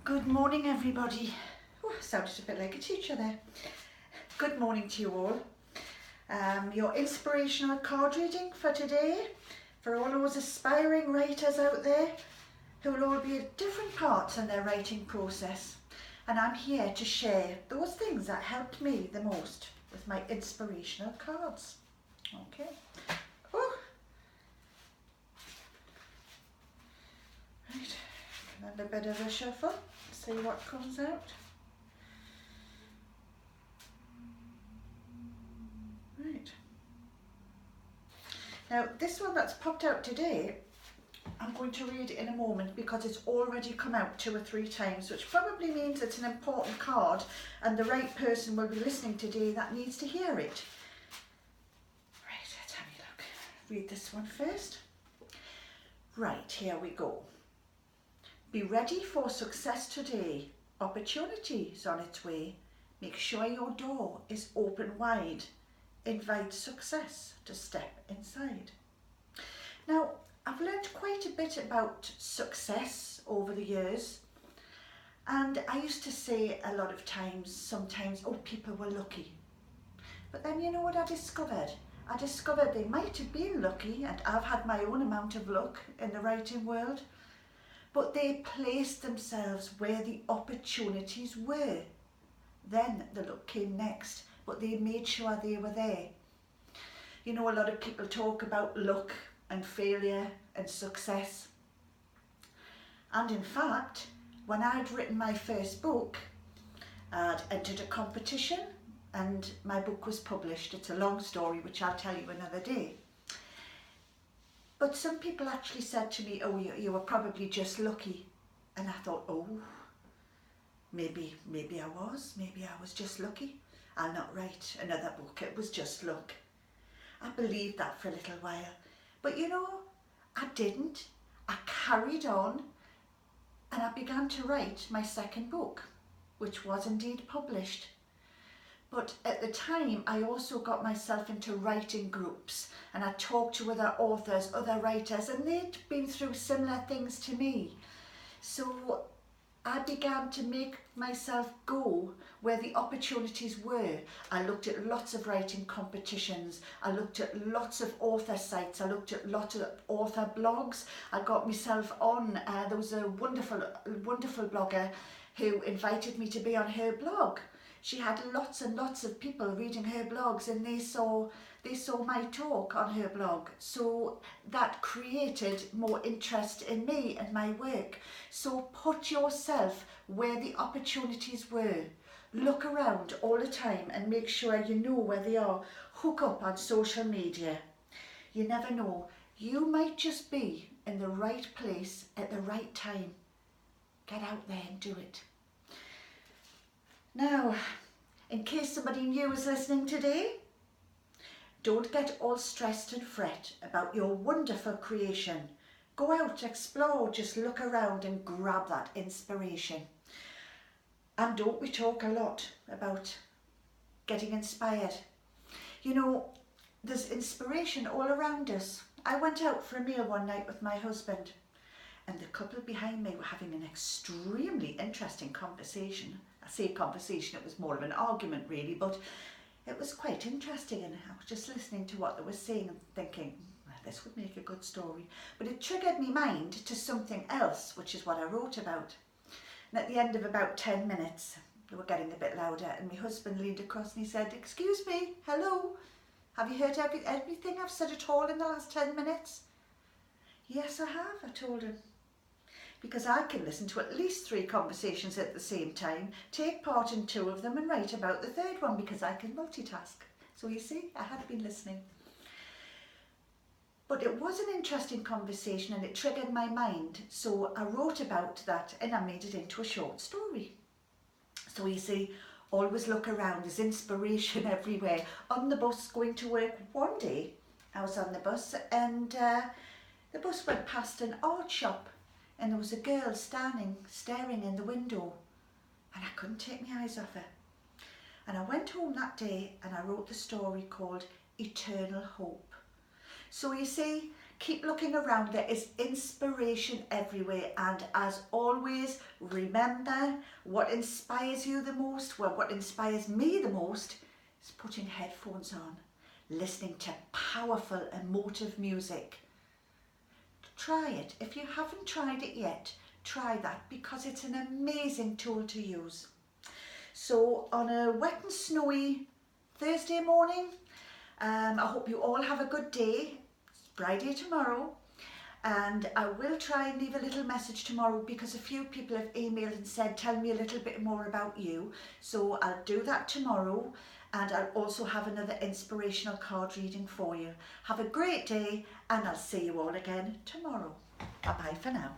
Good morning, everybody. Oh, sounded a bit like a teacher there. Good morning to you all. Your inspirational card reading for today, for all those aspiring writers out there who will all be at different parts in their writing process. And I'm here to share those things that helped me the most with my inspirational cards. Okay. Oh. Right. And a bit of a shuffle. See what comes out. Right. Now this one that's popped out today, I'm going to read it in a moment because it's already come out 2 or 3 times, which probably means it's an important card and the right person will be listening today that needs to hear it. Right, let's have a look. Read this one first. Right, here we go. Be ready for success today. Opportunity is on its way. Make sure your door is open wide. Invite success to step inside. Now, I've learned quite a bit about success over the years. And I used to say a lot of times, sometimes, oh, people were lucky. But then you know what I discovered? I discovered they might have been lucky, and I've had my own amount of luck in the writing world. But they placed themselves where the opportunities were. Then the luck came next, but they made sure they were there. You know, a lot of people talk about luck and failure and success. And in fact, when I'd written my first book, I'd entered a competition and my book was published. It's a long story, which I'll tell you another day. But some people actually said to me, oh, you were probably just lucky. And I thought, oh, maybe I was just lucky. I'll not write another book, it was just luck. I believed that for a little while. But you know, I didn't. I carried on and I began to write my second book, which was indeed published. But at the time, I also got myself into writing groups and I talked to other authors, other writers, and they'd been through similar things to me. So I began to make myself go where the opportunities were. I looked at lots of writing competitions. I looked at lots of author sites. I looked at lots of author blogs. I got myself on, there was a wonderful blogger who invited me to be on her blog. She had lots and lots of people reading her blogs and they saw my talk on her blog. So that created more interest in me and my work. So put yourself where the opportunities were. Look around all the time and make sure you know where they are. Hook up on social media. You never know. You might just be in the right place at the right time. Get out there and do it. Now, in case somebody new is listening today, don't get all stressed and fret about your wonderful creation. Go out, explore, just look around and grab that inspiration. And don't we talk a lot about getting inspired? You know, there's inspiration all around us. I went out for a meal one night with my husband and the couple behind me were having an extremely interesting conversation. I say conversation, it was more of an argument really, but it was quite interesting and I was just listening to what they were saying and thinking, well, this would make a good story. But it triggered my mind to something else, which is what I wrote about. And at the end of about 10 minutes, they were getting a bit louder and my husband leaned across and he said, excuse me, hello, have you heard everything I've said at all in the last 10 minutes? Yes, I have, I told him. Because I can listen to at least 3 conversations at the same time, take part in 2 of them and write about the 3rd one because I can multitask. So you see, I had been listening. But it was an interesting conversation and it triggered my mind. So I wrote about that and I made it into a short story. So you see, always look around, there's inspiration everywhere. On the bus going to work one day, I was on the bus and the bus went past an art shop. And there was a girl staring in the window and I couldn't take my eyes off her. And I went home that day and I wrote the story called Eternal Hope. So you see, Keep looking around, there is inspiration everywhere, and as always, remember what inspires you the most, well, what inspires me the most is putting headphones on, listening to powerful emotive music. Try it. If you haven't tried it yet, try that, because it's an amazing tool to use. So on a wet and snowy Thursday morning, I hope you all have a good day. It's Friday tomorrow, and I will try and leave a little message tomorrow because a few people have emailed and said tell me a little bit more about you, so I'll do that tomorrow, and I'll also have another inspirational card reading for you. Have a great day, and I'll see you all again tomorrow. Bye bye for now.